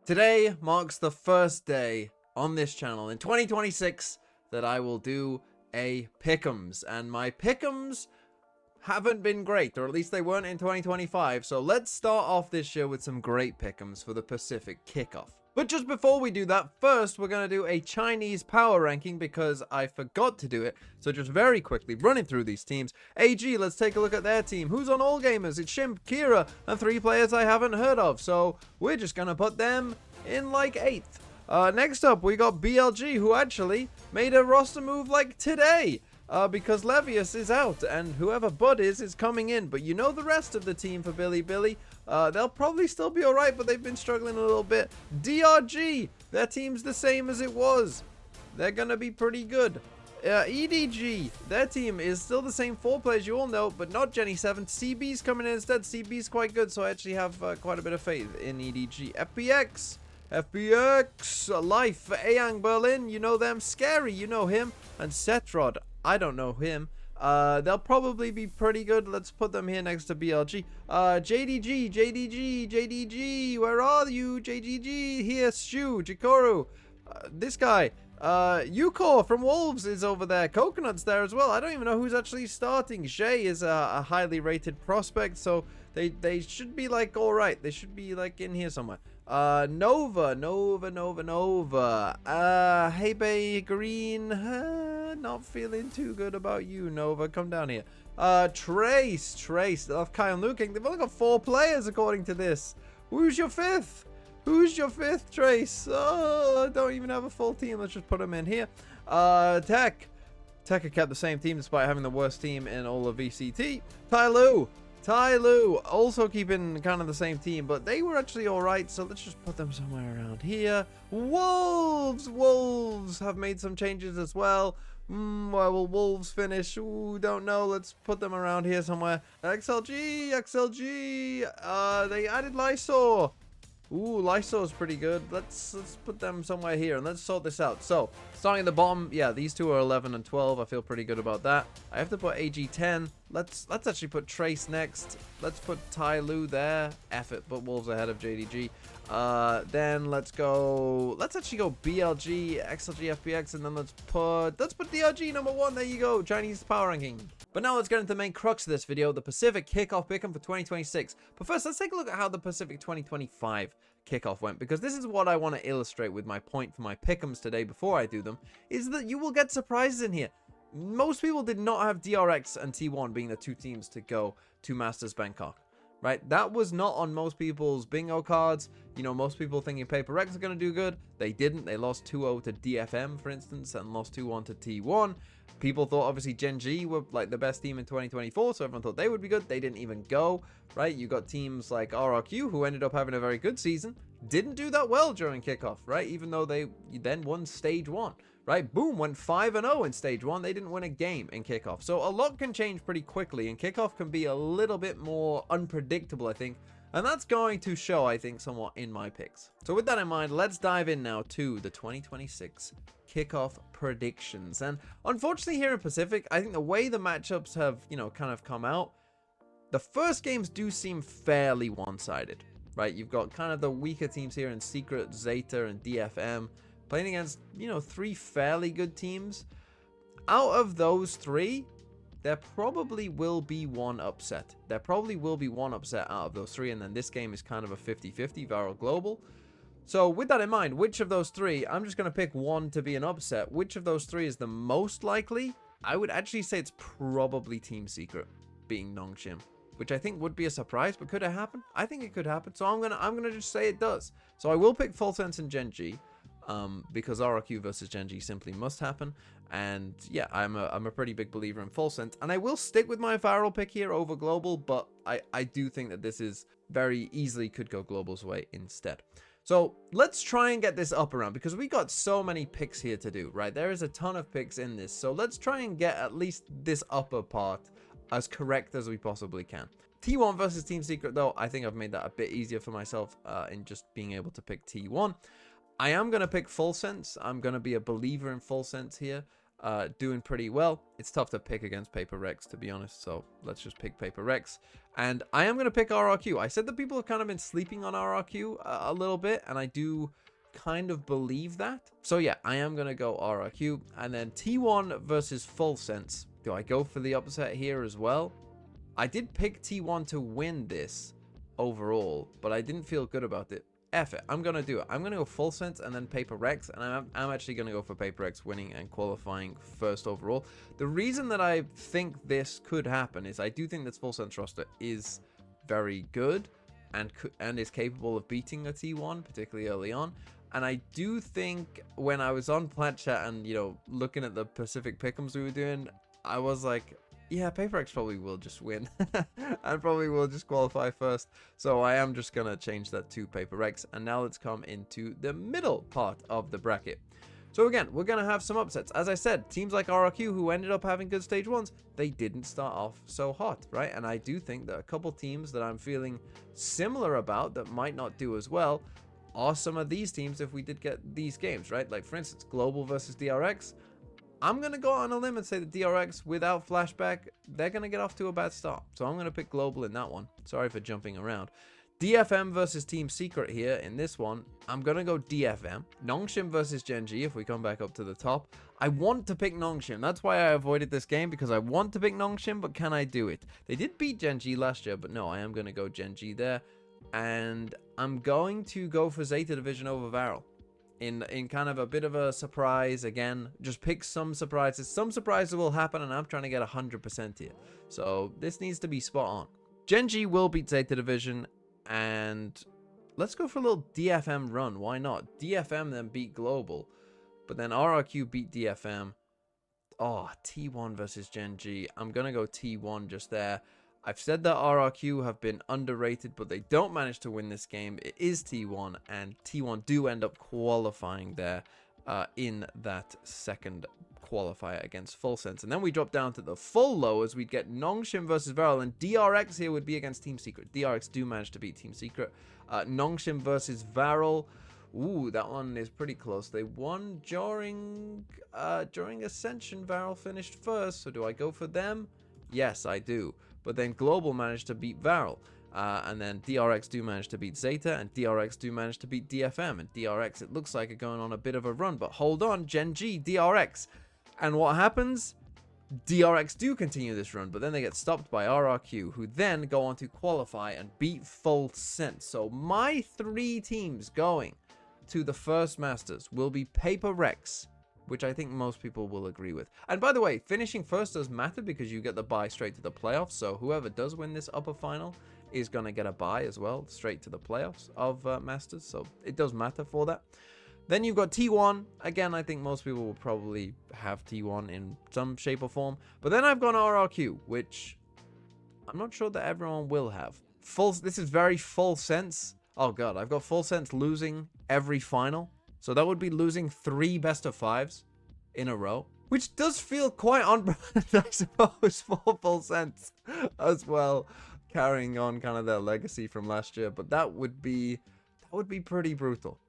Today marks the first day on this channel in 2026 that I will do a Pickems, and my Pickems haven't been great, or at least they weren't in 2025, so let's start off this year with some great Pickems for the Pacific Kickoff. But just before we do that, first we're going to do a Chinese power ranking because I forgot to do it. So just very quickly, running through these teams. AG, let's take a look at their team. Who's on All Gamers? It's Shimp, Kira, and 3 players I haven't heard of. So we're just going to put them in like 8th. Next up, we got BLG, who actually made a roster move like today. Because Levius is out, and whoever Bud is coming in. But you know the rest of the team for Billy. They'll probably still be alright, but they've been struggling a little bit. DRG, their team's the same as it was. They're going to be pretty good. EDG, their team is still the same 4 players you all know, but not Jenny 7. CB's coming in instead. CB's quite good, so I actually have quite a bit of faith in EDG. FBX, Life, Ayang Berlin, you know them. Scary, you know him. And Setrod, I don't know him. They'll probably be pretty good. Let's put them here next to BLG. JDG, where are you? JDG, here, Stu, Jikoru, this guy. Yukor from Wolves is over there. Coconut's there as well. I don't even know who's actually starting. Shay is a highly rated prospect, so they should be like alright. They should be like in here somewhere. Nova. Hey Bay Green. Not feeling too good about you, Nova. Come down here. Trace. Of Kyle Nuking. They've only got 4 players according to this. Who's your 5th? Trace? Oh, I don't even have a full team. Let's just put them in here. Tech have kept the same team despite having the worst team in all of VCT. Ty Lu, also keeping kind of the same team, but they were actually alright, so let's just put them somewhere around here. Wolves have made some changes as well. Where will Wolves finish? Ooh, don't know. Let's put them around here somewhere. XLG, they added Lysor. Ooh, Lysor's pretty good. Let's put them somewhere here and let's sort this out. So, starting at the bottom, yeah, these two are 11 and 12. I feel pretty good about that. I have to put AG 10. Let's actually put Trace next. Let's put Ty Lu there. F it, put Wolves ahead of JDG. Then let's actually go BLG, XLG, FPX, and then let's put DRG number 1. There you go, Chinese power ranking. But now let's get into the main crux of this video, the Pacific Kickoff Pickem for 2026. But first, let's take a look at how the Pacific 2025 Kickoff went, because this is what I want to illustrate with my point for my Pickems today before I do them, is that you will get surprises in here. Most people did not have DRX and T1 being the 2 teams to go to Masters Bangkok. Right, that was not on most people's bingo cards. You know, most people thinking Paper X are going to do good. They didn't. They lost 2-0 to DFM, for instance, and lost 2-1 to T1. People thought, obviously, Gen G were like the best team in 2024, so everyone thought they would be good. They didn't even go, right? You got teams like RRQ, who ended up having a very good season. Didn't do that well during Kickoff, right? Even though they then won Stage 1. Right, boom, went 5-0 in Stage 1. They didn't win a game in Kickoff. So a lot can change pretty quickly, and Kickoff can be a little bit more unpredictable, I think. And that's going to show, I think, somewhat in my picks. So with that in mind, let's dive in now to the 2026 Kickoff predictions. And unfortunately here in Pacific, I think the way the matchups have, you know, kind of come out, the first games do seem fairly one-sided, right? You've got kind of the weaker teams here in Secret, Zeta, and DFM. Playing against, you know, 3 fairly good teams. Out of those 3, there probably will be one upset. Out of those 3, and then this game is kind of a 50-50 Viral Global. So with that in mind, which of those 3, I'm just going to pick one to be an upset. Which of those 3 is the most likely? I would actually say it's probably Team Secret being Nongshim, which I think would be a surprise, but could it happen? I think it could happen, so I'm gonna just say it does. So I will pick Full Sense and Gen G. Because RRQ versus Gen G simply must happen. And yeah, I'm a pretty big believer in Full Sense. And I will stick with my Viral pick here over Global, but I do think that this is very easily could go Global's way instead. So let's try and get this up around, because we got so many picks here to do, right? There is a ton of picks in this. So let's try and get at least this upper part as correct as we possibly can. T1 versus Team Secret, though, I think I've made that a bit easier for myself in just being able to pick T1. I am going to pick Full Sense. I'm going to be a believer in Full Sense here. doing pretty well. It's tough to pick against Paper Rex, to be honest, so let's just pick Paper Rex. And I am going to pick RRQ. I said that people have kind of been sleeping on RRQ a little bit, and I do kind of believe that. So yeah, I am going to go RRQ. And then T1 versus Full Sense. Do I go for the upset here as well? I did pick T1 to win this overall, but I didn't feel good about it. F it. I'm going to do it. I'm going to go Full Sense and then Paper Rex, and I'm actually going to go for Paper Rex winning and qualifying first overall. The reason that I think this could happen is I do think this Full Sense roster is very good and is capable of beating a T1, particularly early on. And I do think when I was on Plat Chat and, you know, looking at the Pacific Pickems we were doing, I was like, yeah, Paper X probably will just win and probably will just qualify first. So I am just going to change that to Paper X. And now let's come into the middle part of the bracket. So again, we're going to have some upsets. As I said, teams like RRQ, who ended up having good stage ones, they didn't start off so hot, right? And I do think that a couple teams that I'm feeling similar about that might not do as well are some of these teams if we did get these games, right? Like, for instance, Global versus DRX. I'm going to go on a limb and say that DRX, without flashback, they're going to get off to a bad start. So I'm going to pick Global in that one. Sorry for jumping around. DFM versus Team Secret here in this one. I'm going to go DFM. Nongshim versus Genji if we come back up to the top. I want to pick Nongshim. That's why I avoided this game, because I want to pick Nongshim, but can I do it? They did beat Genji last year, but no, I am going to go Genji there. And I'm going to go for Zeta Division over Varel. In kind of a bit of a surprise again. Just pick some surprises. Some surprises will happen, and I'm trying to get 100% here. So this needs to be spot on. Genji will beat Zeta Division, and let's go for a little DFM run. Why not? DFM then beat Global, but then RRQ beat DFM. Oh, T1 versus Genji. I'm going to go T1 just there. I've said that RRQ have been underrated, but they don't manage to win this game. It is T1, and T1 do end up qualifying there in that second qualifier against Full Sense. And then we drop down to the full low as we get Nongshim versus Varel, and DRX here would be against Team Secret. DRX do manage to beat Team Secret. Nongshim versus Varel. Ooh, that one is pretty close. They won during Ascension. Varel finished first, so do I go for them? Yes, I do. But then Global managed to beat Varel. And then DRX do manage to beat Zeta, and DRX do manage to beat DFM. And DRX, it looks like, are going on a bit of a run. But hold on, Genji, DRX. And what happens? DRX do continue this run, but then they get stopped by RRQ, who then go on to qualify and beat Full Sense. So my three teams going to the first Masters will be Paper Rex, which I think most people will agree with. And by the way, finishing first does matter because you get the bye straight to the playoffs. So whoever does win this upper final is going to get a bye as well, straight to the playoffs of Masters. So it does matter for that. Then you've got T1. Again, I think most people will probably have T1 in some shape or form. But then I've gone RRQ, which I'm not sure that everyone will have. This is very Full Sense. Oh god, I've got Full Sense losing every final. So that would be losing 3 best of 5s in a row, which does feel quite on, I suppose, for Full Sense as well, carrying on kind of their legacy from last year. But that would be pretty brutal.